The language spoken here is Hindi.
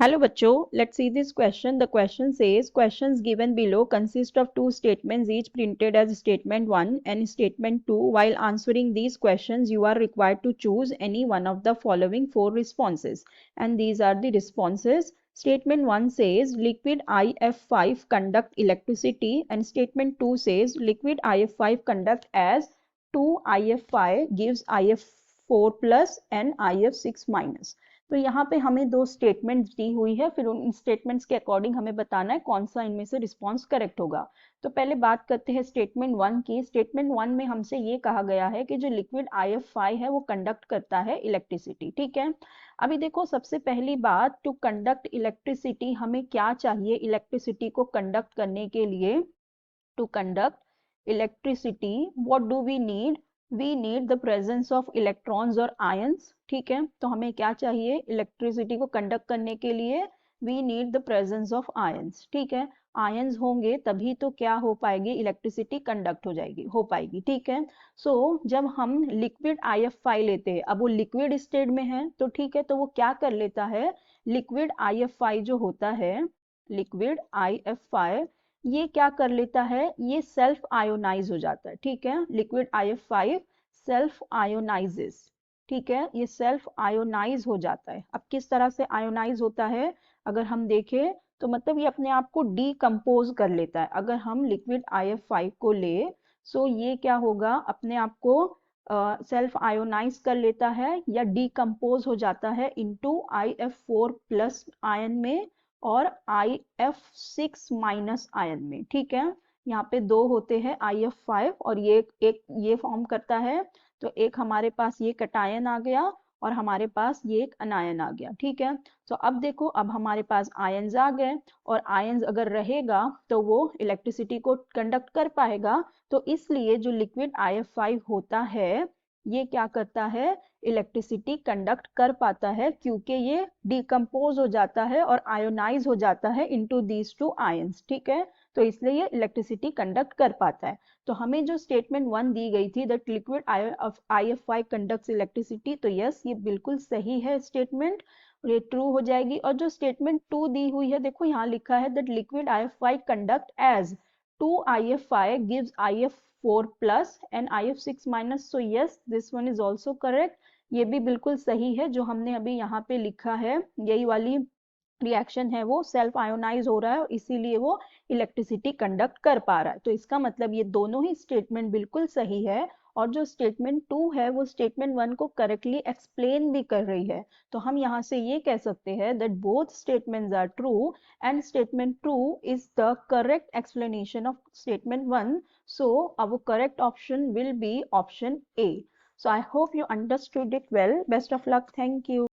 Hello bachcho, let's see this question. The question says questions given below consist of two statements each printed as statement 1 and statement 2. While answering these questions you are required to choose any one of the following four responses, and these are the responses. Statement 1 says liquid IF5 conduct electricity, and statement 2 says liquid IF5 conduct as 2 IF5 gives IF4 plus and IF6 minus. तो यहाँ पे हमें दो स्टेटमेंट्स दी हुई है, फिर उन स्टेटमेंट्स के अकॉर्डिंग हमें बताना है कौन सा इनमें से रिस्पॉन्स करेक्ट होगा। तो पहले बात करते हैं स्टेटमेंट 1 की। स्टेटमेंट 1 में हमसे ये कहा गया है कि जो लिक्विड IF5 है वो कंडक्ट करता है इलेक्ट्रिसिटी। ठीक है, अभी देखो सबसे पहली बात, टू कंडक्ट इलेक्ट्रिसिटी हमें क्या चाहिए इलेक्ट्रिसिटी को कंडक्ट करने के लिए। To conduct electricity what do we need, we need the presence of electrons और आयंस। ठीक है, तो हमें क्या चाहिए इलेक्ट्रिसिटी को कंडक्ट करने के लिए, we need the presence of ions. ठीक है, आयंस होंगे तभी तो क्या हो पाएगी, इलेक्ट्रिसिटी कंडक्ट हो पाएगी। ठीक है, सो जब हम लिक्विड IF5 लेते हैं, अब वो लिक्विड स्टेट में है तो ठीक है, तो वो क्या कर लेता है, लिक्विड IF5 जो होता है, लिक्विड IF5 ये क्या कर लेता है, ये सेल्फ आयोनाइज हो जाता है। ठीक है, लिक्विड IF5 सेल्फ आयोनाइजेस। ठीक है, ये सेल्फ आयोनाइज हो जाता है। अब किस तरह से आयोनाइज होता है, अगर हम देखें तो मतलब ये अपने आप को डीकम्पोज कर लेता है। अगर हम लिक्विड IF5 को ले, सो ये क्या होगा, अपने आप को सेल्फ आयोनाइज कर लेता है या डीकम्पोज हो जाता है इनटू IF4 प्लस आयन में और IF6 माइनस आयन में। ठीक है, यहाँ पे दो होते हैं IF5 और ये एक ये फॉर्म करता है, तो एक हमारे पास ये कटायन आ गया और हमारे पास ये एक अनायन आ गया। ठीक है, तो अब देखो अब हमारे पास आयंस आ गए, और आयंस अगर रहेगा तो वो इलेक्ट्रिसिटी को कंडक्ट कर पाएगा। तो इसलिए जो लिक्विड IF5 होता है ये क्या करता है, इलेक्ट्रिसिटी कंडक्ट कर पाता है, क्योंकि ये डिकम्पोज हो जाता है और आयोनाइज हो जाता है इनटू दीज टू आयंस। ठीक है, तो इसलिए ये इलेक्ट्रिसिटी कंडक्ट कर पाता है। तो हमें जो स्टेटमेंट 1 दी गई थी that liquid IF5 conducts electricity, तो यस ये बिल्कुल सही है स्टेटमेंट, ये ट्रू हो जाएगी। और जो स्टेटमेंट 2 दी हुई है, देखो यहाँ लिखा है that liquid IF5 conduct as 2 IF5 gives IF4 plus and IF6 minus, so yes this one is also correct। ये भी बिल्कुल सही है, जो हमने अभी यहाँ पे लिखा है यही वाली रिएक्शन है वो सेल्फ आयोनाइज हो रहा है और इसीलिए वो इलेक्ट्रिसिटी कंडक्ट कर पा रहा है। तो इसका मतलब ये दोनों ही स्टेटमेंट बिल्कुल सही है, और जो स्टेटमेंट 2 है वो स्टेटमेंट 1 को करेक्टली एक्सप्लेन भी कर रही है। तो हम यहाँ से ये कह सकते हैं that both statements are true and statement 2 is the correct explanation of statement 1, so our correct option will be option A। So I hope you understood it well. Best of luck. Thank you.